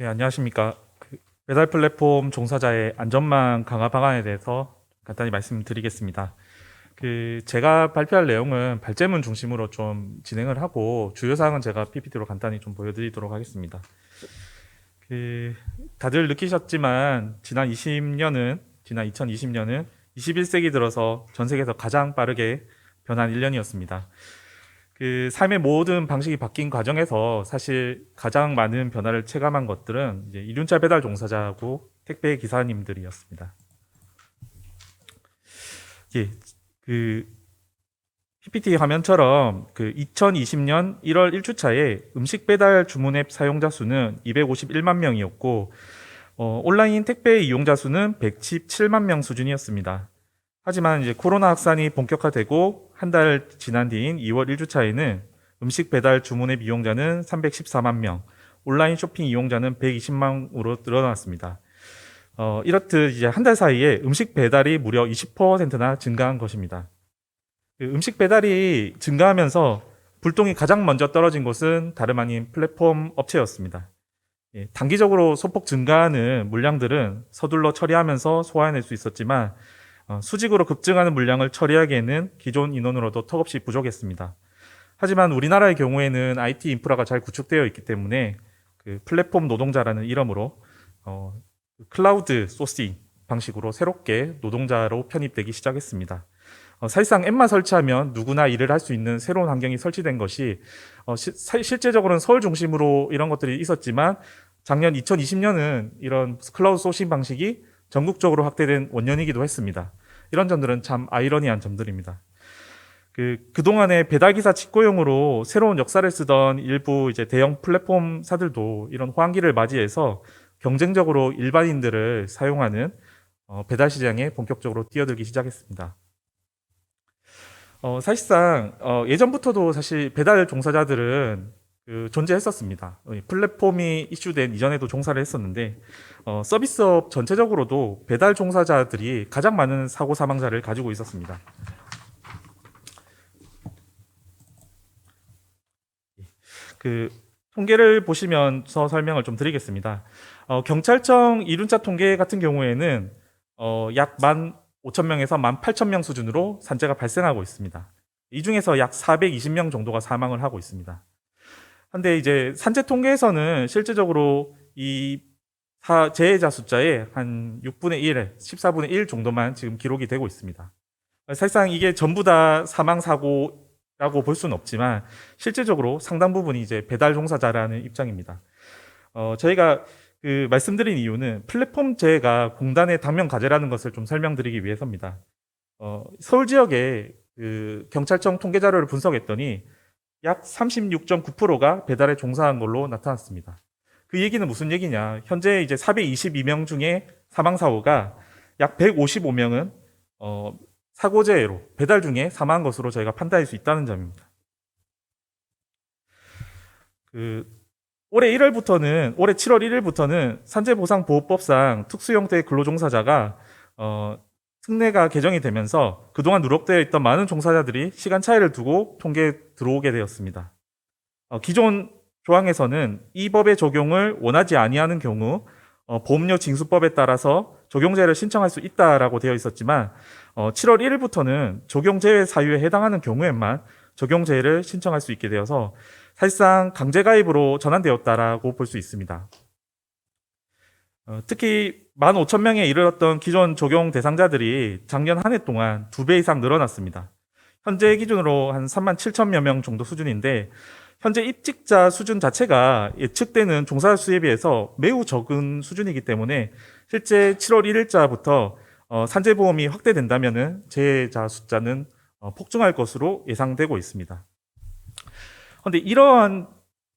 네, 안녕하십니까. 배달 플랫폼 종사자의 안전망 강화 방안에 대해서 간단히 말씀드리겠습니다. 제가 발표할 내용은 발제문 중심으로 좀 진행을 하고 주요 사항은 제가 PPT로 간단히 좀 보여드리도록 하겠습니다. 그, 다들 느끼셨지만 지난 2020년은 21세기 들어서 전 세계에서 가장 빠르게 변한 1년이었습니다. 삶의 모든 방식이 바뀐 과정에서 사실 가장 많은 변화를 체감한 것들은 이제 이륜차 배달 종사자하고 택배 기사님들이었습니다. 예, 그 PPT 화면처럼 2020년 1월 1주차에 음식 배달 주문 앱 사용자 수는 251만 명이었고 온라인 택배 이용자 수는 117만 명 수준이었습니다. 하지만 이제 코로나 확산이 본격화되고 한 달 지난 뒤인 2월 1주차에는 음식 배달 주문 앱 이용자는 314만 명, 온라인 쇼핑 이용자는 120만으로 늘어났습니다. 이렇듯 이제 한 달 사이에 음식 배달이 무려 20%나 증가한 것입니다. 음식 배달이 증가하면서 불똥이 가장 먼저 떨어진 곳은 다름 아닌 플랫폼 업체였습니다. 단기적으로 소폭 증가하는 물량들은 서둘러 처리하면서 소화해낼 수 있었지만 수직으로 급증하는 물량을 처리하기에는 기존 인원으로도 턱없이 부족했습니다. 하지만 우리나라의 경우에는 IT 인프라가 잘 구축되어 있기 때문에 플랫폼 노동자라는 이름으로 클라우드 소싱 방식으로 새롭게 노동자로 편입되기 시작했습니다. 사실상 앱만 설치하면 누구나 일을 할 수 있는 새로운 환경이 설치된 것이 실제적으로는 서울 중심으로 이런 것들이 있었지만 작년 2020년은 이런 클라우드 소싱 방식이 전국적으로 확대된 원년이기도 했습니다. 이런 점들은 참 아이러니한 점들입니다. 그동안에 배달기사 직고용으로 새로운 역사를 쓰던 일부 이제 대형 플랫폼사들도 이런 호황기를 맞이해서 경쟁적으로 일반인들을 사용하는 배달 시장에 본격적으로 뛰어들기 시작했습니다. 사실상 예전부터도 사실 배달 종사자들은 존재했었습니다. 플랫폼이 이슈된 이전에도 종사를 했었는데 서비스업 전체적으로도 배달 종사자들이 가장 많은 사고 사망자를 가지고 있었습니다. 통계를 보시면서 설명을 좀 드리겠습니다. 경찰청 이륜차 통계 같은 경우에는 약 15,000명에서 18,000명 수준으로 산재가 발생하고 있습니다. 이 중에서 약 420명 정도가 사망을 하고 있습니다. 근데 이제 산재 통계에서는 실제적으로 이 재해자 숫자의 한 6분의 1, 14분의 1 정도만 지금 기록이 되고 있습니다. 사실상 이게 전부 다 사망 사고라고 볼 수는 없지만 실제적으로 상당 부분이 이제 배달 종사자라는 입장입니다. 저희가 말씀드린 이유는 플랫폼 재해가 공단의 당면 과제라는 것을 좀 설명드리기 위해서입니다. 서울 지역의 경찰청 통계 자료를 분석했더니 약 36.9%가 배달에 종사한 걸로 나타났습니다. 그 얘기는 무슨 얘기냐? 현재 이제 422명 중에 사망 사고가 약 155명은 사고재해로 배달 중에 사망한 것으로 저희가 판단할 수 있다는 점입니다. 올해 7월 1일부터는 산재보상보호법상 특수 형태의 근로종사자가 특례가 개정이 되면서 그동안 누락되어 있던 많은 종사자들이 시간 차이를 두고 통계에 들어오게 되었습니다. 기존 조항에서는 이 법의 적용을 원하지 아니하는 경우 보험료 징수법에 따라서 적용제를 신청할 수 있다라고 되어 있었지만 7월 1일부터는 적용제외 사유에 해당하는 경우에만 적용제를 신청할 수 있게 되어서 사실상 강제가입으로 전환되었다라고 볼 수 있습니다. 특히 15,000명에 이르렀던 기존 적용 대상자들이 작년 한 해 동안 2배 이상 늘어났습니다. 현재 기준으로 한 37,000여 명 정도 수준인데 현재 입직자 수준 자체가 예측되는 종사자 수에 비해서 매우 적은 수준이기 때문에 실제 7월 1일자부터 산재보험이 확대된다면 재해자 숫자는 폭증할 것으로 예상되고 있습니다. 그런데 이러한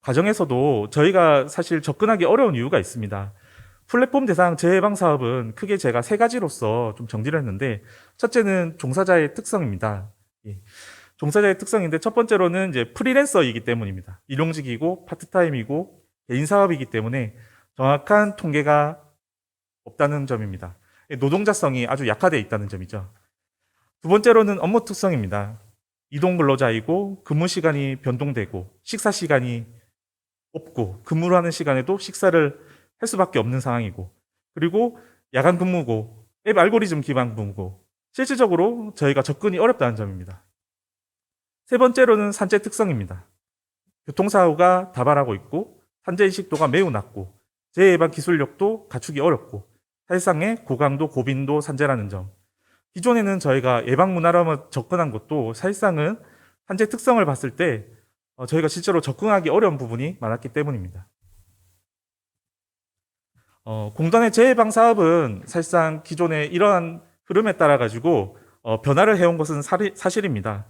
과정에서도 저희가 사실 접근하기 어려운 이유가 있습니다. 플랫폼 대상 재해방 사업은 크게 제가 세 가지로서 좀 정리를 했는데 첫째는 종사자의 특성입니다. 종사자의 특성인데 첫 번째로는 이제 프리랜서이기 때문입니다. 일용직이고 파트타임이고 개인 사업이기 때문에 정확한 통계가 없다는 점입니다. 노동자성이 아주 약화되어 있다는 점이죠. 두 번째로는 업무 특성입니다. 이동 근로자이고 근무 시간이 변동되고 식사 시간이 없고 근무를 하는 시간에도 식사를 할 수밖에 없는 상황이고, 그리고 야간 근무고 앱 알고리즘 기반 근무고 실질적으로 저희가 접근이 어렵다는 점입니다. 세 번째로는 산재 특성입니다. 교통사고가 다발하고 있고 산재 인식도가 매우 낮고 재해 예방 기술력도 갖추기 어렵고 사실상의 고강도 고빈도 산재라는 점. 기존에는 저희가 예방 문화로 접근한 것도 사실상은 산재 특성을 봤을 때 저희가 실제로 접근하기 어려운 부분이 많았기 때문입니다. 공단의 재해방 사업은 사실상 기존의 이러한 흐름에 따라 가지고 변화를 해온 것은 사실입니다.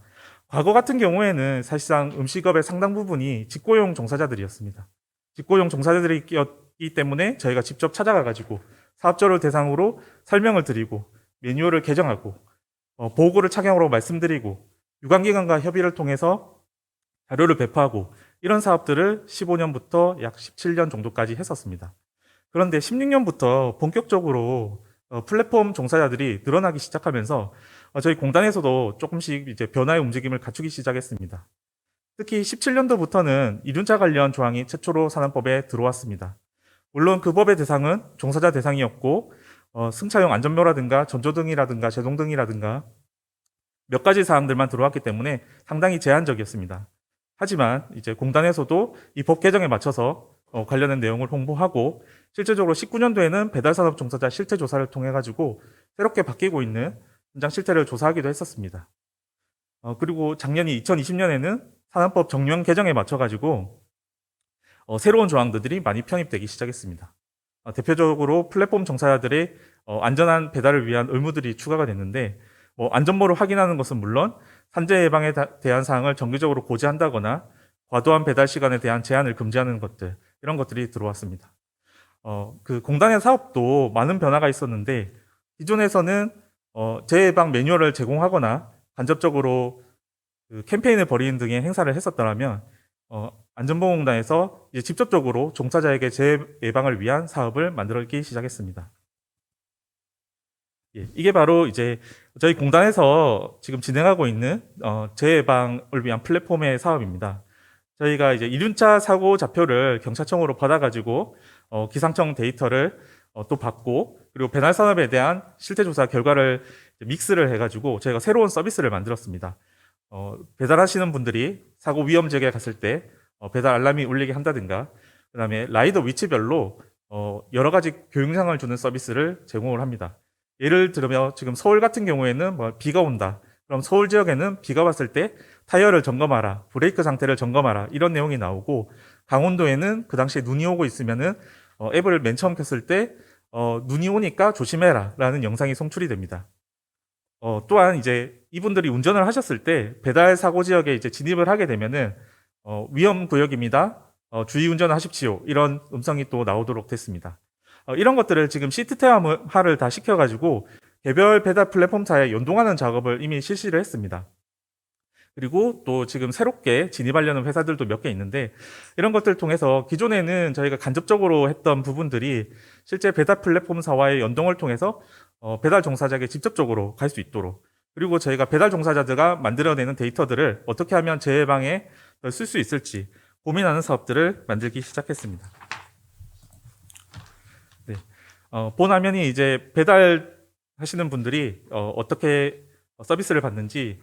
과거 같은 경우에는 사실상 음식업의 상당 부분이 직고용 종사자들이었습니다. 직고용 종사자들이었기 때문에 저희가 직접 찾아가 가지고 사업자를 대상으로 설명을 드리고 매뉴얼을 개정하고 보고를 착용하라고 말씀드리고 유관기관과 협의를 통해서 자료를 배포하고 이런 사업들을 15년부터 약 17년 정도까지 했었습니다. 그런데 16년부터 본격적으로 플랫폼 종사자들이 늘어나기 시작하면서 저희 공단에서도 조금씩 이제 변화의 움직임을 갖추기 시작했습니다. 특히 17년도부터는 이륜차 관련 조항이 최초로 산안법에 들어왔습니다. 물론 그 법의 대상은 종사자 대상이었고 승차용 안전묘라든가 전조등이라든가 제동등이라든가 몇 가지 사항들만 들어왔기 때문에 상당히 제한적이었습니다. 하지만 이제 공단에서도 이 법 개정에 맞춰서 관련된 내용을 홍보하고 실제적으로 19년도에는 배달산업 종사자 실태 조사를 통해 가지고 새롭게 바뀌고 있는 현장 실태를 조사하기도 했었습니다. 그리고 작년이 2020년에는 산안법 정령 개정에 맞춰 가지고 새로운 조항들이 많이 편입되기 시작했습니다. 대표적으로 플랫폼 종사자들의 안전한 배달을 위한 의무들이 추가가 됐는데 안전모를 확인하는 것은 물론 산재 예방에 대한 사항을 정기적으로 고지한다거나 과도한 배달 시간에 대한 제한을 금지하는 것들, 이런 것들이 들어왔습니다. 그 공단의 사업도 많은 변화가 있었는데 기존에서는 재해예방 매뉴얼을 제공하거나 간접적으로 그 캠페인을 벌이는 등의 행사를 했었더라면 안전보건공단에서 이제 직접적으로 종사자에게 재해 예방을 위한 사업을 만들기 시작했습니다. 예, 이게 바로 이제 저희 공단에서 지금 진행하고 있는 재해 예방을 위한 플랫폼의 사업입니다. 저희가 이제 이륜차 사고 좌표를 경찰청으로 받아가지고 기상청 데이터를 또 받고 그리고 배달 산업에 대한 실태 조사 결과를 믹스를 해가지고 저희가 새로운 서비스를 만들었습니다. 배달하시는 분들이 사고 위험 지역에 갔을 때 배달 알람이 울리게 한다든가, 그다음에 라이더 위치별로 여러 가지 교육량을 주는 서비스를 제공을 합니다. 예를 들면 지금 서울 같은 경우에는 비가 온다. 그럼 서울 지역에는 비가 왔을 때 타이어를 점검하라, 브레이크 상태를 점검하라, 이런 내용이 나오고, 강원도에는 그 당시에 눈이 오고 있으면은 앱을 맨 처음 켰을 때 눈이 오니까 조심해라 라는 영상이 송출이 됩니다. 또한 이제 이분들이 운전을 하셨을 때 배달 사고 지역에 이제 진입을 하게 되면은 위험 구역입니다. 주의 운전을 하십시오. 이런 음성이 또 나오도록 됐습니다. 이런 것들을 지금 시스템화를 다 시켜가지고 개별 배달 플랫폼사에 연동하는 작업을 이미 실시를 했습니다. 그리고 또 지금 새롭게 진입하려는 회사들도 몇 개 있는데, 이런 것들을 통해서 기존에는 저희가 간접적으로 했던 부분들이 실제 배달 플랫폼사와의 연동을 통해서 배달 종사자에게 직접적으로 갈 수 있도록, 그리고 저희가 배달 종사자들과 만들어내는 데이터들을 어떻게 하면 재해방에 쓸 수 있을지 고민하는 사업들을 만들기 시작했습니다. 네. 본 화면이 이제 배달 하시는 분들이 어떻게 서비스를 받는지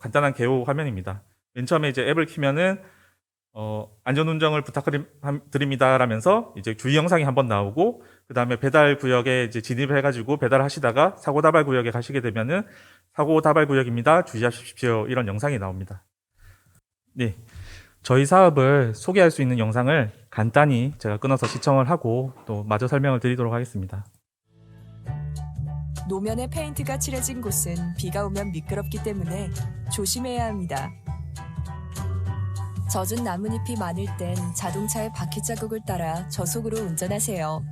간단한 개요 화면입니다. 맨 처음에 이제 앱을 키면은 안전운전을 부탁드립니다 라면서 이제 주의 영상이 한번 나오고, 그 다음에 배달 구역에 이제 진입해가지고 배달하시다가 사고 다발 구역에 가시게 되면은 사고 다발 구역입니다, 주의하십시오, 이런 영상이 나옵니다. 네, 저희 사업을 소개할 수 있는 영상을 간단히 제가 끊어서 시청을 하고 또 마저 설명을 드리도록 하겠습니다. 노면에 페인트가 칠해진 곳은 비가 오면 미끄럽기 때문에 조심해야 합니다. 젖은 나뭇잎이 많을 땐 자동차의 바퀴 자국을 따라 저속으로 운전하세요.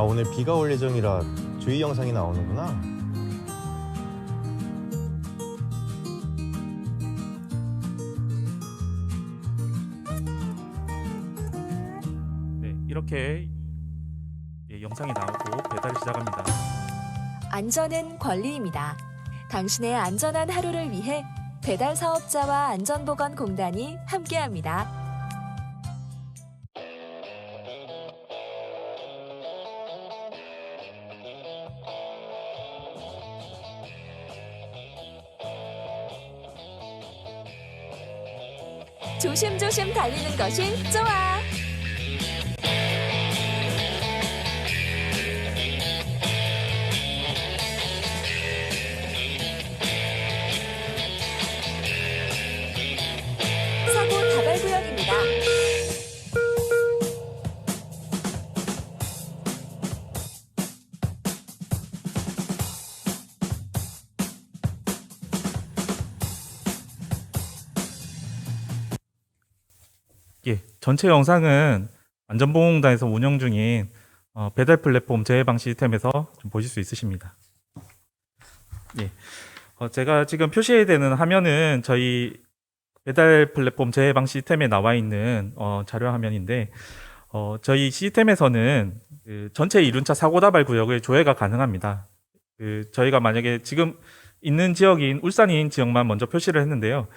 오늘 비가 올 예정이라 주의 영상이 나오는구나. 네, 이렇게 영상이 나오고 배달이 시작합니다. 안전은 권리입니다. 당신의 안전한 하루를 위해 배달 사업자와 안전보건공단이 함께합니다. 조심조심 달리는 것이 좋아. 사고 다발 구역입니다. 예, 전체 영상은 안전보험공단에서 운영 중인 배달 플랫폼 재해방 시스템에서 좀 보실 수 있으십니다. 예, 제가 지금 표시해야 되는 화면은 저희 배달 플랫폼 재해방 시스템에 나와 있는 자료 화면인데, 저희 시스템에서는 그 전체 이륜차 사고 다발 구역의 조회가 가능합니다. 저희가 만약에 지금 있는 지역인 울산인 지역만 먼저 표시를 했는데요.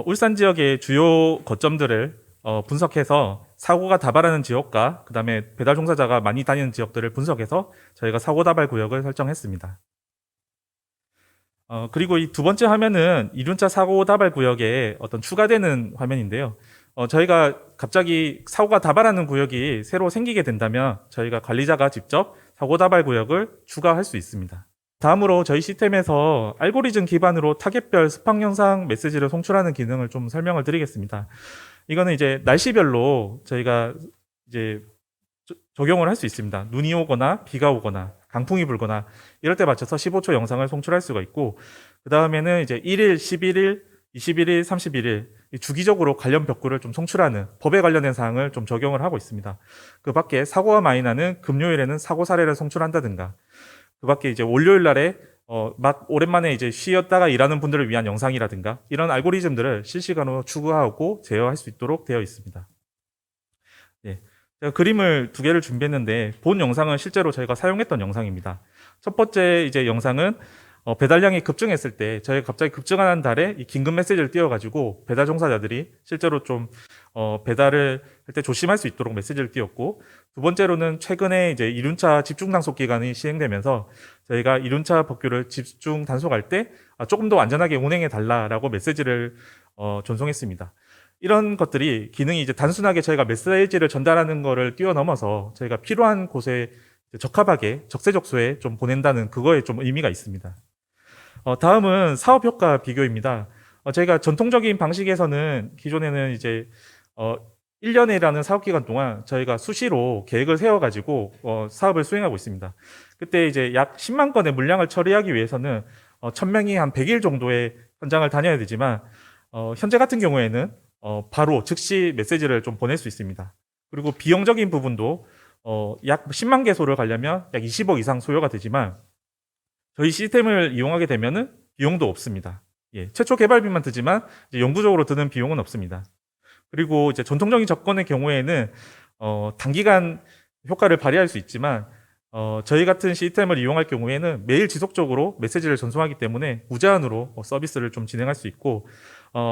울산 지역의 주요 거점들을 분석해서 사고가 다발하는 지역과 그 다음에 배달 종사자가 많이 다니는 지역들을 분석해서 저희가 사고 다발 구역을 설정했습니다. 그리고 이 두 번째 화면은 이륜차 사고 다발 구역에 어떤 추가되는 화면인데요. 저희가 갑자기 사고가 다발하는 구역이 새로 생기게 된다면 저희가 관리자가 직접 사고 다발 구역을 추가할 수 있습니다. 다음으로 저희 시스템에서 알고리즘 기반으로 타겟별 스팟 영상 메시지를 송출하는 기능을 좀 설명을 드리겠습니다. 이거는 이제 날씨별로 저희가 이제 적용을 할 수 있습니다. 눈이 오거나 비가 오거나 강풍이 불거나 이럴 때 맞춰서 15초 영상을 송출할 수가 있고, 그 다음에는 이제 1일, 11일, 21일, 31일 주기적으로 관련 벽구를 좀 송출하는 법에 관련된 사항을 좀 적용을 하고 있습니다. 그 밖에 사고가 많이 나는 금요일에는 사고 사례를 송출한다든가, 그 밖에 이제 월요일 날에 막 오랜만에 이제 쉬었다가 일하는 분들을 위한 영상이라든가 이런 알고리즘들을 실시간으로 추구하고 제어할 수 있도록 되어 있습니다. 예. 제가 그림을 두 개를 준비했는데 본 영상은 실제로 저희가 사용했던 영상입니다. 첫 번째 이제 영상은 배달량이 급증했을 때 저희가 갑자기 급증하는 달에 이 긴급 메시지를 띄워가지고 배달 종사자들이 실제로 좀 배달을 할 때 조심할 수 있도록 메시지를 띄웠고, 두 번째로는 최근에 이제 이륜차 집중 단속 기간이 시행되면서 저희가 이륜차 법규를 집중 단속할 때 조금 더 안전하게 운행해 달라라고 메시지를 전송했습니다. 이런 것들이 기능이 이제 단순하게 저희가 메시지를 전달하는 거를 뛰어넘어서 저희가 필요한 곳에 적합하게 적재적소에 좀 보낸다는 그거에 좀 의미가 있습니다. 다음은 사업 효과 비교입니다. 저희가 전통적인 방식에서는 기존에는 이제 1년이라는 사업 기간 동안 저희가 수시로 계획을 세워가지고 사업을 수행하고 있습니다. 그때 이제 약 10만 건의 물량을 처리하기 위해서는 1000명이 한 100일 정도의 현장을 다녀야 되지만 현재 같은 경우에는 바로 즉시 메시지를 좀 보낼 수 있습니다. 그리고 비용적인 부분도 약 10만 개소를 가려면 약 20억 이상 소요가 되지만 저희 시스템을 이용하게 되면은 비용도 없습니다. 예, 최초 개발비만 드지만 이제 영구적으로 드는 비용은 없습니다. 그리고 이제 전통적인 접근의 경우에는 단기간 효과를 발휘할 수 있지만 저희 같은 시스템을 이용할 경우에는 매일 지속적으로 메시지를 전송하기 때문에 무제한으로 서비스를 좀 진행할 수 있고,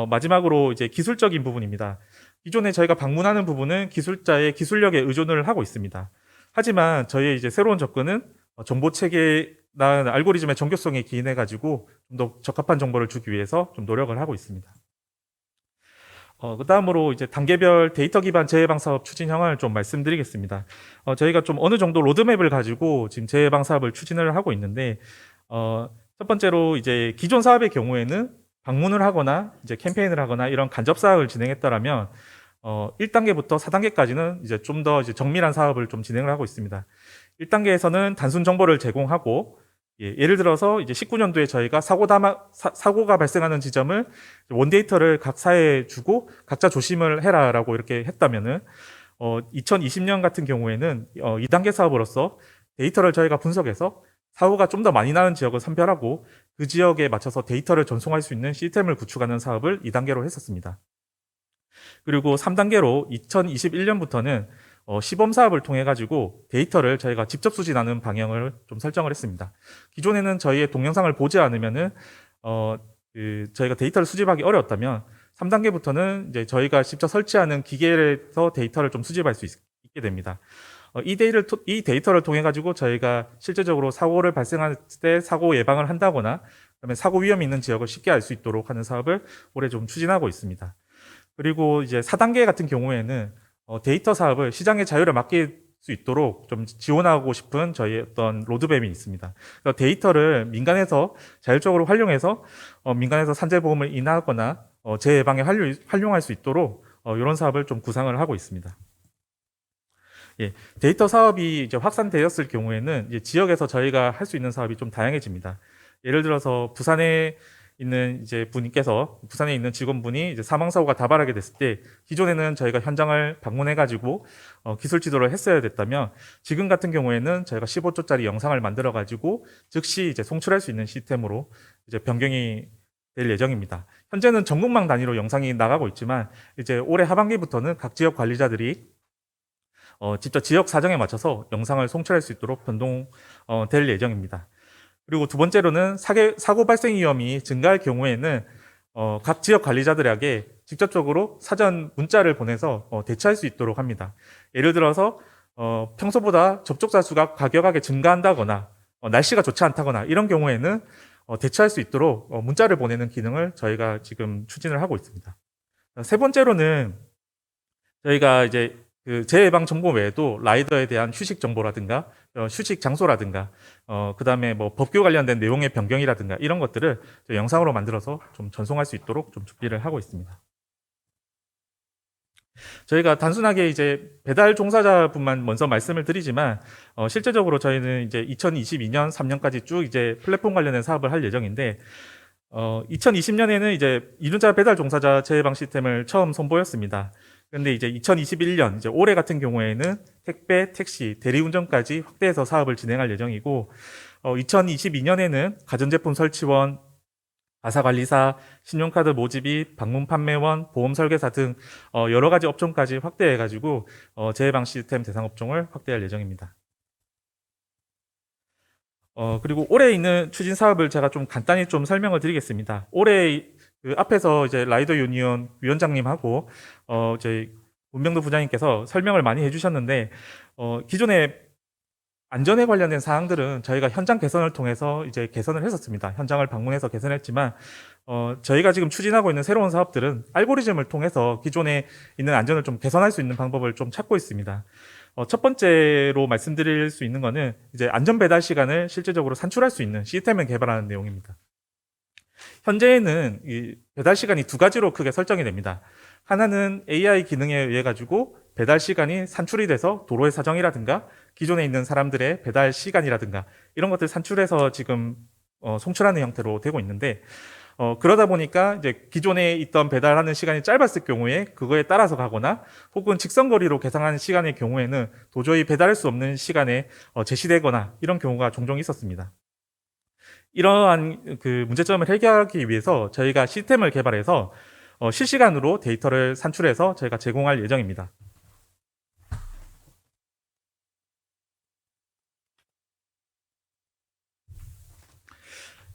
마지막으로 이제 기술적인 부분입니다. 기존에 저희가 방문하는 부분은 기술자의 기술력에 의존을 하고 있습니다. 하지만 저희의 이제 새로운 접근은 정보 체계나 알고리즘의 정교성에 기인해 가지고 좀 더 적합한 정보를 주기 위해서 좀 노력을 하고 있습니다. 그 다음으로 이제 단계별 데이터 기반 재해방 사업 추진 현황을 좀 말씀드리겠습니다. 저희가 좀 어느 정도 로드맵을 가지고 지금 재해방 사업을 추진을 하고 있는데, 첫 번째로 이제 기존 사업의 경우에는 방문을 하거나 이제 캠페인을 하거나 이런 간접 사업을 진행했더라면 1단계부터 4단계까지는 이제 좀 더 이제 정밀한 사업을 좀 진행을 하고 있습니다. 1단계에서는 단순 정보를 제공하고, 예를 들어서 이제 19년도에 저희가 사고가 발생하는 지점을 원데이터를 각 사에 주고 각자 조심을 해라라고 이렇게 했다면은 2020년 같은 경우에는 2단계 사업으로서 데이터를 저희가 분석해서 사고가 좀 더 많이 나는 지역을 선별하고 그 지역에 맞춰서 데이터를 전송할 수 있는 시스템을 구축하는 사업을 2단계로 했었습니다. 그리고 3단계로 2021년부터는 시범 사업을 통해 가지고 데이터를 저희가 직접 수집하는 방향을 좀 설정을 했습니다. 기존에는 저희의 동영상을 보지 않으면은 저희가 데이터를 수집하기 어려웠다면 3단계부터는 이제 저희가 직접 설치하는 기계에서 데이터를 좀 수집할 수 있게 됩니다. 이 데이터를 통해 가지고 저희가 실제적으로 사고를 발생할 때 사고 예방을 한다거나 그다음에 사고 위험이 있는 지역을 쉽게 알 수 있도록 하는 사업을 올해 좀 추진하고 있습니다. 그리고 이제 4단계 같은 경우에는 데이터 사업을 시장의 자유를 맡길 수 있도록 좀 지원하고 싶은 저희 어떤 로드맵이 있습니다. 그래서 데이터를 민간에서 자율적으로 활용해서 민간에서 산재보험을 인하하거나 재예방에 활용할 수 있도록 이런 사업을 좀 구상을 하고 있습니다. 예, 데이터 사업이 이제 확산되었을 경우에는 이제 지역에서 저희가 할 수 있는 사업이 좀 다양해집니다. 예를 들어서 부산에 있는 이제 분께서 부산에 있는 직원분이 이제 사망 사고가 다발하게 됐을 때 기존에는 저희가 현장을 방문해 가지고 기술 지도를 했어야 됐다면 지금 같은 경우에는 저희가 15초짜리 영상을 만들어 가지고 즉시 이제 송출할 수 있는 시스템으로 이제 변경이 될 예정입니다. 현재는 전국망 단위로 영상이 나가고 있지만 이제 올해 하반기부터는 각 지역 관리자들이 직접 지역 사정에 맞춰서 영상을 송출할 수 있도록 변동될 예정입니다. 그리고 두 번째로는 사고 발생 위험이 증가할 경우에는 각 지역 관리자들에게 직접적으로 사전 문자를 보내서 대처할 수 있도록 합니다. 예를 들어서 평소보다 접촉자 수가 과격하게 증가한다거나 날씨가 좋지 않다거나 이런 경우에는 대처할 수 있도록 문자를 보내는 기능을 저희가 지금 추진을 하고 있습니다. 세 번째로는 저희가 이제 그 재해방 정보 외에도 라이더에 대한 휴식 정보라든가 휴식 장소라든가 그다음에 뭐 법규 관련된 내용의 변경이라든가 이런 것들을 영상으로 만들어서 좀 전송할 수 있도록 좀 준비를 하고 있습니다. 저희가 단순하게 이제 배달 종사자분만 먼저 말씀을 드리지만 실제적으로 저희는 이제 2022년 3년까지 쭉 이제 플랫폼 관련된 사업을 할 예정인데 2020년에는 이제 이륜자 배달 종사자 재해방 시스템을 처음 선보였습니다. 그런데 이제 2021년 이제 올해 같은 경우에는 택배, 택시, 대리운전까지 확대해서 사업을 진행할 예정이고 2022년에는 가전제품 설치원, 아사관리사, 신용카드 모집이, 방문 판매원, 보험 설계사 등 여러 가지 업종까지 확대해가지고 재해방 시스템 대상 업종을 확대할 예정입니다. 그리고 올해 있는 추진 사업을 제가 좀 간단히 좀 설명을 드리겠습니다. 올해 그 앞에서 이제 라이더 유니온 위원장님하고 저희 문병도 부장님께서 설명을 많이 해주셨는데 기존에 안전에 관련된 사항들은 저희가 현장 개선을 통해서 이제 개선을 했었습니다. 현장을 방문해서 개선했지만 저희가 지금 추진하고 있는 새로운 사업들은 알고리즘을 통해서 기존에 있는 안전을 좀 개선할 수 있는 방법을 좀 찾고 있습니다. 첫 번째로 말씀드릴 수 있는 거는 이제 안전 배달 시간을 실제적으로 산출할 수 있는 시스템을 개발하는 내용입니다. 현재는 이 배달 시간이 두 가지로 크게 설정이 됩니다. 하나는 AI 기능에 의해 가지고 배달 시간이 산출이 돼서 도로의 사정이라든가 기존에 있는 사람들의 배달 시간이라든가 이런 것들 산출해서 지금 송출하는 형태로 되고 있는데 그러다 보니까 이제 기존에 있던 배달하는 시간이 짧았을 경우에 그거에 따라서 가거나 혹은 직선거리로 계산하는 시간의 경우에는 도저히 배달할 수 없는 시간에 제시되거나 이런 경우가 종종 있었습니다. 이러한 그 문제점을 해결하기 위해서 저희가 시스템을 개발해서 실시간으로 데이터를 산출해서 저희가 제공할 예정입니다.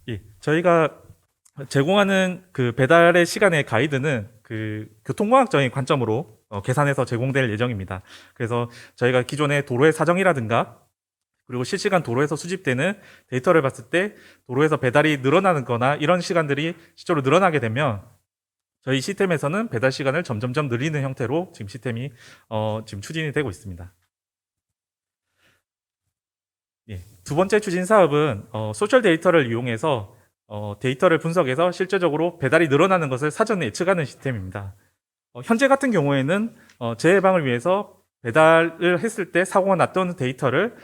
예, 저희가 제공하는 그 배달의 시간의 가이드는 그 교통공학적인 관점으로 계산해서 제공될 예정입니다. 그래서 저희가 기존의 도로의 사정이라든가 그리고 실시간 도로에서 수집되는 데이터를 봤을 때 도로에서 배달이 늘어나는 거나 이런 시간들이 실제로 늘어나게 되면 저희 시스템에서는 배달 시간을 점점점 늘리는 형태로 지금 시스템이 지금 추진이 되고 있습니다. 예, 두 번째 추진 사업은 소셜 데이터를 이용해서 데이터를 분석해서 실제적으로 배달이 늘어나는 것을 사전에 예측하는 시스템입니다. 현재 같은 경우에는 재해방을 위해서 배달을 했을 때 사고가 났던 데이터를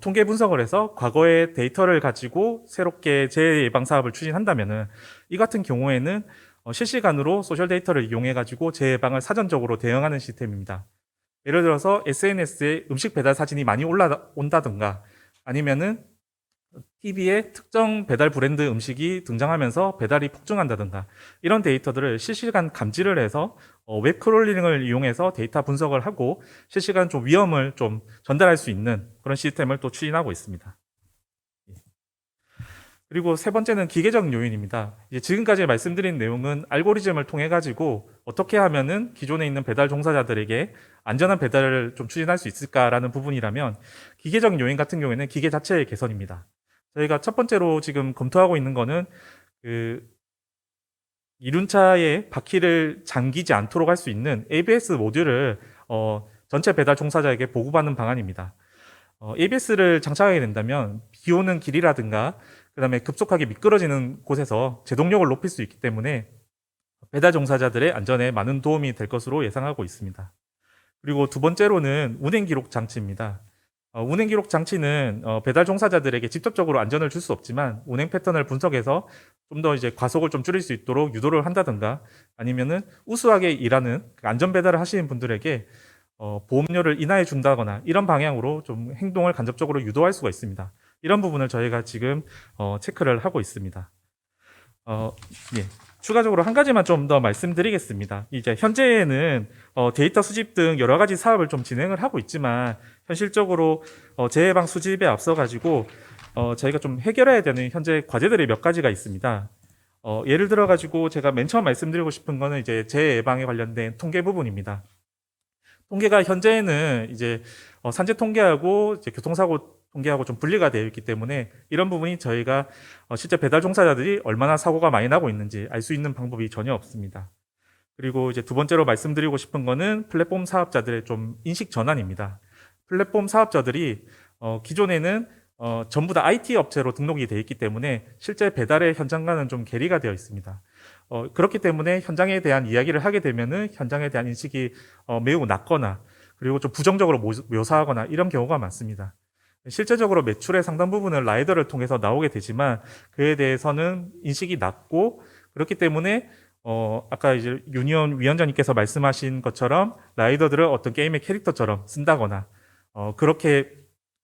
통계 분석을 해서 과거의 데이터를 가지고 새롭게 재해예방 사업을 추진한다면은 이 같은 경우에는 실시간으로 소셜 데이터를 이용해 가지고 재해방을 사전적으로 대응하는 시스템입니다. 예를 들어서 SNS에 음식 배달 사진이 많이 올라온다든가 아니면은 TV에 특정 배달 브랜드 음식이 등장하면서 배달이 폭증한다든가 이런 데이터들을 실시간 감지를 해서 웹 크롤링을 이용해서 데이터 분석을 하고 실시간 좀 위험을 좀 전달할 수 있는 그런 시스템을 또 추진하고 있습니다. 그리고 세 번째는 기계적 요인입니다. 이제 지금까지 말씀드린 내용은 알고리즘을 통해 가지고 어떻게 하면은 기존에 있는 배달 종사자들에게 안전한 배달을 좀 추진할 수 있을까라는 부분이라면 기계적 요인 같은 경우에는 기계 자체의 개선입니다. 저희가 첫 번째로 지금 검토하고 있는 거는 그 이륜차에 바퀴를 잠기지 않도록 할 수 있는 ABS 모듈을 전체 배달 종사자에게 보급하는 방안입니다. ABS를 장착하게 된다면 비 오는 길이라든가 그다음에 급속하게 미끄러지는 곳에서 제동력을 높일 수 있기 때문에 배달 종사자들의 안전에 많은 도움이 될 것으로 예상하고 있습니다. 그리고 두 번째로는 운행 기록 장치입니다. 운행 기록 장치는 배달 종사자들에게 직접적으로 안전을 줄 수 없지만 운행 패턴을 분석해서 좀 더 이제 과속을 좀 줄일 수 있도록 유도를 한다든가 아니면은 우수하게 일하는 안전 배달을 하시는 분들에게 보험료를 인하해 준다거나 이런 방향으로 좀 행동을 간접적으로 유도할 수가 있습니다. 이런 부분을 저희가 지금 체크를 하고 있습니다. 예. 추가적으로 한 가지만 좀 더 말씀드리겠습니다. 이제 현재는 데이터 수집 등 여러 가지 사업을 좀 진행을 하고 있지만 현실적으로 재해방 수집에 앞서 가지고 저희가 좀 해결해야 되는 현재 과제들이 몇 가지가 있습니다. 예를 들어 가지고 제가 맨 처음 말씀드리고 싶은 거는 이제 재해 예방에 관련된 통계 부분입니다. 통계가 현재는 이제 산재 통계하고 이제 교통사고 통계하고 좀 분리가 되어 있기 때문에 이런 부분이 저희가 실제 배달 종사자들이 얼마나 사고가 많이 나고 있는지 알 수 있는 방법이 전혀 없습니다. 그리고 이제 두 번째로 말씀드리고 싶은 거는 플랫폼 사업자들의 좀 인식 전환입니다. 플랫폼 사업자들이 기존에는 전부 다 IT 업체로 등록이 되어 있기 때문에 실제 배달의 현장과는 좀 괴리가 되어 있습니다. 그렇기 때문에 현장에 대한 이야기를 하게 되면은 현장에 대한 인식이 매우 낮거나 그리고 좀 부정적으로 묘사하거나 이런 경우가 많습니다. 실제적으로 매출의 상당 부분은 라이더를 통해서 나오게 되지만 그에 대해서는 인식이 낮고 그렇기 때문에 아까 이제 유니온 위원장님께서 말씀하신 것처럼 라이더들을 어떤 게임의 캐릭터처럼 쓴다거나 그렇게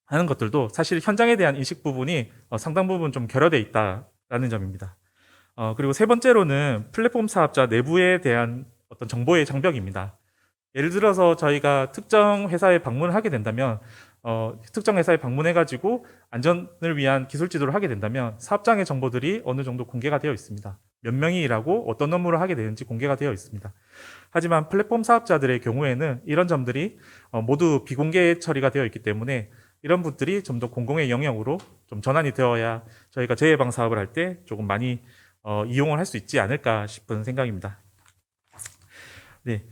하는 것들도 사실 현장에 대한 인식 부분이 상당 부분 좀 결여돼 있다라는 점입니다. 그리고 세 번째로는 플랫폼 사업자 내부에 대한 어떤 정보의 장벽입니다. 예를 들어서 저희가 특정 회사에 방문을 하게 된다면 특정 회사에 방문해가지고 안전을 위한 기술 지도를 하게 된다면 사업장의 정보들이 어느 정도 공개가 되어 있습니다. 몇 명이 일하고 어떤 업무를 하게 되는지 공개가 되어 있습니다. 하지만 플랫폼 사업자들의 경우에는 이런 점들이 모두 비공개 처리가 되어 있기 때문에 이런 분들이 좀 더 공공의 영역으로 좀 전환이 되어야 저희가 재예방 사업을 할 때 조금 많이 이용을 할 수 있지 않을까 싶은 생각입니다. 네,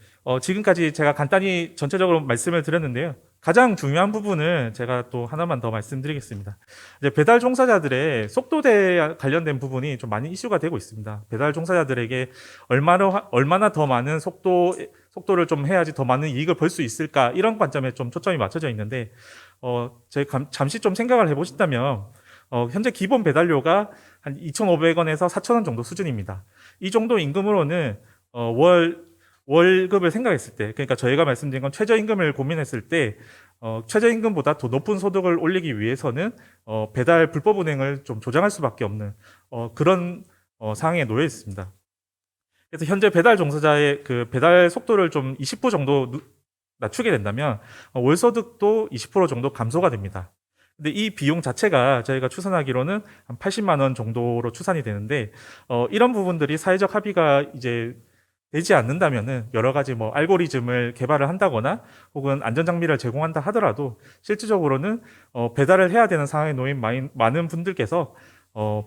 지금까지 제가 간단히 전체적으로 말씀을 드렸는데요. 가장 중요한 부분을 제가 또 하나만 더 말씀드리겠습니다. 이제 배달 종사자들의 속도에 관련된 부분이 좀 많이 이슈가 되고 있습니다. 배달 종사자들에게 얼마나 더 많은 속도를 좀 해야지 더 많은 이익을 벌 수 있을까 이런 관점에 좀 초점이 맞춰져 있는데 저희 잠시 좀 생각을 해보신다면 현재 기본 배달료가 한 2,500원에서 4,000원 정도 수준입니다. 이 정도 임금으로는 월급을 생각했을 때, 그러니까 저희가 말씀드린 건 최저임금을 고민했을 때, 최저임금보다 더 높은 소득을 올리기 위해서는, 배달 불법 운행을 좀 조장할 수밖에 없는, 그런, 상황에 놓여 있습니다. 그래서 현재 배달 종사자의 그 배달 속도를 좀 20% 정도 낮추게 된다면, 월 소득도 20% 정도 감소가 됩니다. 근데 이 비용 자체가 저희가 추산하기로는 한 80만 원 정도로 추산이 되는데, 이런 부분들이 사회적 합의가 이제 되지 않는다면은 여러 가지 뭐 알고리즘을 개발을 한다거나 혹은 안전장비를 제공한다 하더라도 실질적으로는 배달을 해야 되는 상황에 놓인 많은 분들께서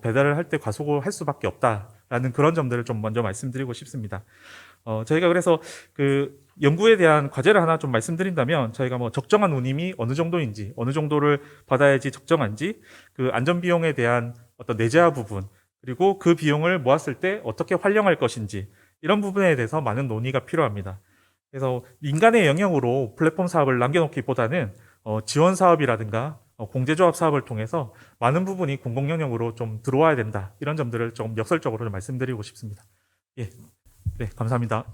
배달을 할 때 과속을 할 수밖에 없다라는 그런 점들을 좀 먼저 말씀드리고 싶습니다. 저희가 그래서 그 연구에 대한 과제를 하나 좀 말씀드린다면 저희가 뭐 적정한 운임이 어느 정도인지 어느 정도를 받아야지 적정한지 그 안전비용에 대한 어떤 내재화 부분 그리고 그 비용을 모았을 때 어떻게 활용할 것인지 이런 부분에 대해서 많은 논의가 필요합니다. 그래서 민간의 영역으로 플랫폼 사업을 남겨놓기보다는 지원 사업이라든가 공제조합 사업을 통해서 많은 부분이 공공 영역으로 좀 들어와야 된다. 이런 점들을 좀 역설적으로 좀 말씀드리고 싶습니다. 예, 네, 감사합니다.